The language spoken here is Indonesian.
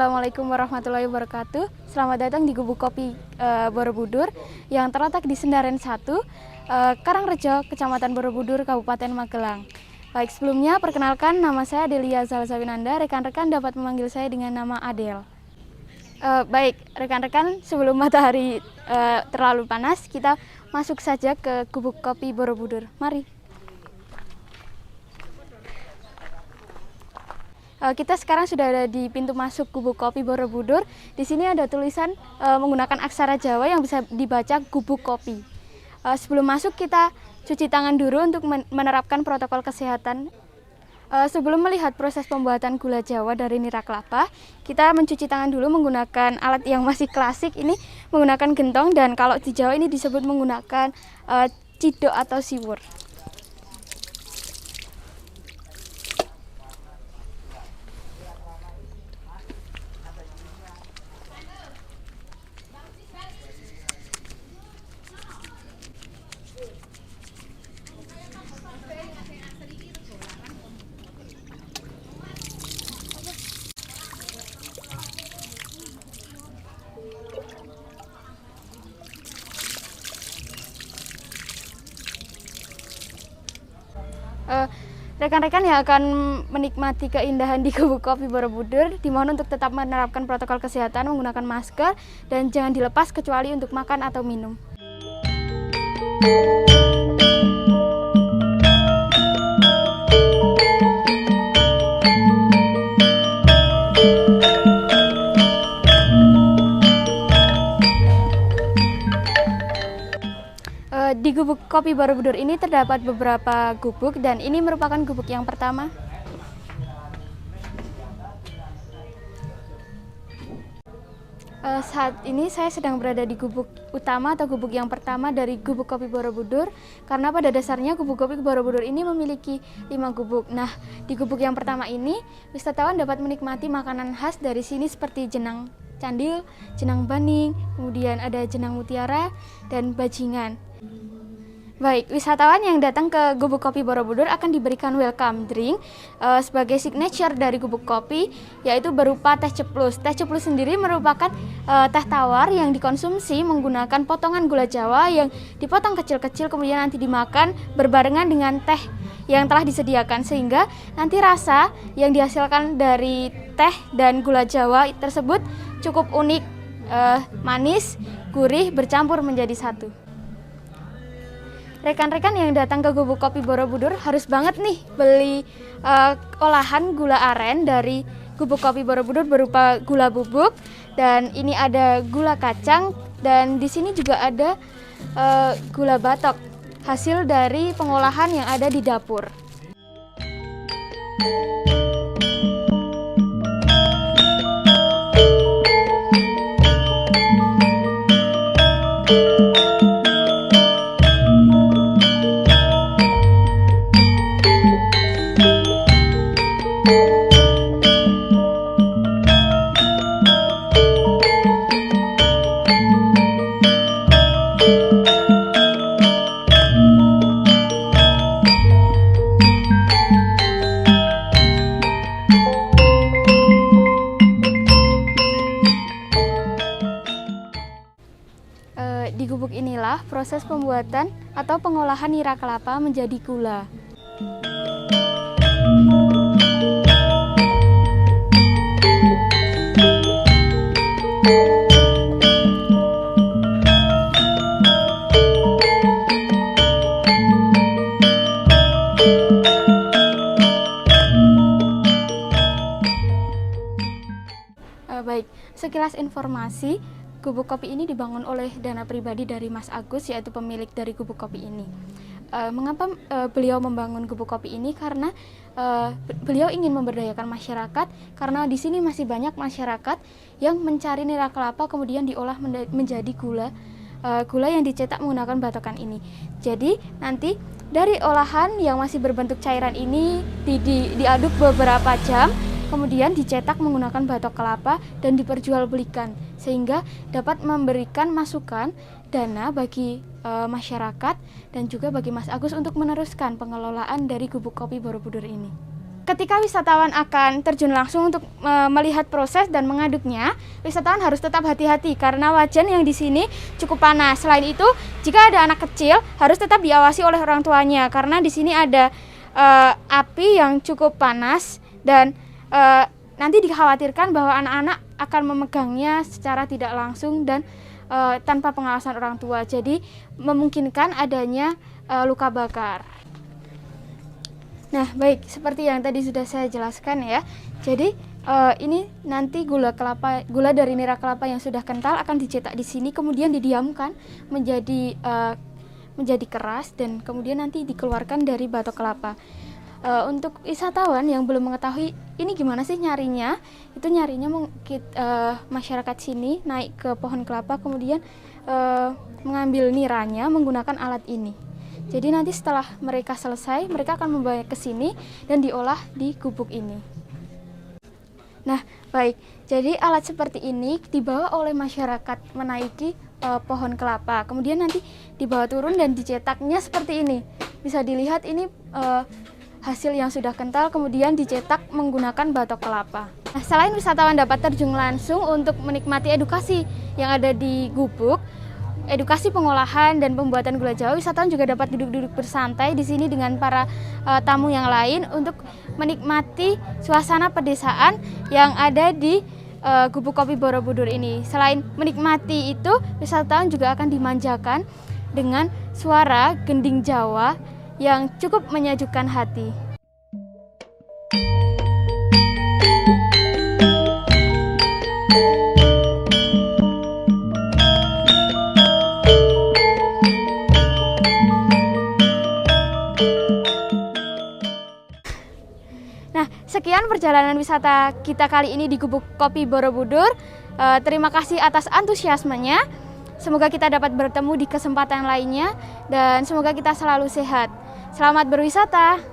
Assalamualaikum warahmatullahi wabarakatuh. Selamat datang di Gubuk Kopi Borobudur yang terletak di Sendaren 1, Karangrejo, Kecamatan Borobudur, Kabupaten Magelang. Baik, sebelumnya perkenalkan, nama saya Delia Zalsawinanda. Rekan-rekan dapat memanggil saya dengan nama Adel. Baik, rekan-rekan, sebelum matahari terlalu panas, kita masuk saja ke Gubuk Kopi Borobudur. Mari. Kita sekarang sudah ada di pintu masuk Gubuk Kopi Borobudur. Di sini ada tulisan menggunakan aksara Jawa yang bisa dibaca Gubuk Kopi. Sebelum masuk kita cuci tangan dulu untuk menerapkan protokol kesehatan. Sebelum melihat proses pembuatan gula Jawa dari nira kelapa, kita mencuci tangan dulu menggunakan alat yang masih klasik, ini menggunakan gentong, dan kalau di Jawa ini disebut menggunakan cidok atau siwur. Rekan-rekan yang akan menikmati keindahan di Gubuk Kopi Borobudur dimohon untuk tetap menerapkan protokol kesehatan, menggunakan masker, dan jangan dilepas kecuali untuk makan atau minum. Di Gubuk Kopi Borobudur ini terdapat beberapa gubuk, dan ini merupakan gubuk yang pertama. Saat ini saya sedang berada di gubuk utama atau gubuk yang pertama dari Gubuk Kopi Borobudur, karena pada dasarnya Gubuk Kopi Borobudur ini memiliki 5 gubuk. Nah, di gubuk yang pertama ini wisatawan dapat menikmati makanan khas dari sini seperti jenang candil, jenang baning, kemudian ada jenang mutiara, dan bajingan. Baik, wisatawan yang datang ke Gubuk Kopi Borobudur akan diberikan welcome drink sebagai signature dari Gubuk Kopi, yaitu berupa teh ceplus. Teh ceplus sendiri merupakan teh tawar yang dikonsumsi menggunakan potongan gula Jawa yang dipotong kecil-kecil, kemudian nanti dimakan berbarengan dengan teh yang telah disediakan, sehingga nanti rasa yang dihasilkan dari teh dan gula Jawa tersebut cukup unik, manis, gurih, bercampur menjadi satu. Rekan-rekan yang datang ke Gubuk Kopi Borobudur harus banget nih beli olahan gula aren dari Gubuk Kopi Borobudur berupa gula bubuk, dan ini ada gula kacang, dan di sini juga ada gula batok, hasil dari pengolahan yang ada di dapur. Di gubuk inilah proses pembuatan atau pengolahan nira kelapa menjadi gula. Baik, sekilas informasi. Gubuk Kopi ini dibangun oleh dana pribadi dari Mas Agus, yaitu pemilik dari Gubuk Kopi ini. Mengapa beliau membangun Gubuk Kopi ini? Karena beliau ingin memberdayakan masyarakat, karena di sini masih banyak masyarakat yang mencari nira kelapa kemudian diolah menjadi gula, gula yang dicetak menggunakan batokan ini. Jadi nanti dari olahan yang masih berbentuk cairan ini diaduk beberapa jam, kemudian dicetak menggunakan batok kelapa dan diperjualbelikan, sehingga dapat memberikan masukan dana bagi masyarakat dan juga bagi Mas Agus untuk meneruskan pengelolaan dari Gubuk Kopi Borobudur ini. ketika wisatawan akan terjun langsung untuk melihat proses dan mengaduknya, wisatawan harus tetap hati-hati karena wajan yang di sini cukup panas. Selain itu, jika ada anak kecil harus tetap diawasi oleh orang tuanya karena di sini ada api yang cukup panas dan nanti dikhawatirkan bahwa anak-anak akan memegangnya secara tidak langsung dan tanpa pengawasan orang tua. Jadi memungkinkan adanya luka bakar. Nah, baik, seperti yang tadi sudah saya jelaskan ya. Jadi ini nanti gula dari nira kelapa yang sudah kental akan dicetak di sini, kemudian didiamkan menjadi keras dan kemudian nanti dikeluarkan dari batok kelapa. Untuk wisatawan yang belum mengetahui ini gimana sih nyarinya, itu nyarinya masyarakat sini naik ke pohon kelapa kemudian mengambil niranya menggunakan alat ini. Jadi nanti setelah mereka selesai, mereka akan membawanya ke sini dan diolah di gubuk ini. Nah, baik. Jadi alat seperti ini dibawa oleh masyarakat menaiki pohon kelapa. Kemudian nanti dibawa turun dan dicetaknya seperti ini. Bisa dilihat ini hasil yang sudah kental kemudian dicetak menggunakan batok kelapa. Nah, selain wisatawan dapat terjun langsung untuk menikmati edukasi yang ada di gubuk, edukasi pengolahan dan pembuatan gula Jawa, wisatawan juga dapat duduk-duduk bersantai di sini dengan para tamu yang lain untuk menikmati suasana pedesaan yang ada di Gubuk Kopi Borobudur ini. Selain menikmati itu, wisatawan juga akan dimanjakan dengan suara gending Jawa yang cukup menyejukkan hati. Nah, sekian perjalanan wisata kita kali ini di Gubuk Kopi Borobudur. Terima kasih atas antusiasmenya. Semoga kita dapat bertemu di kesempatan lainnya dan semoga kita selalu sehat. Selamat berwisata.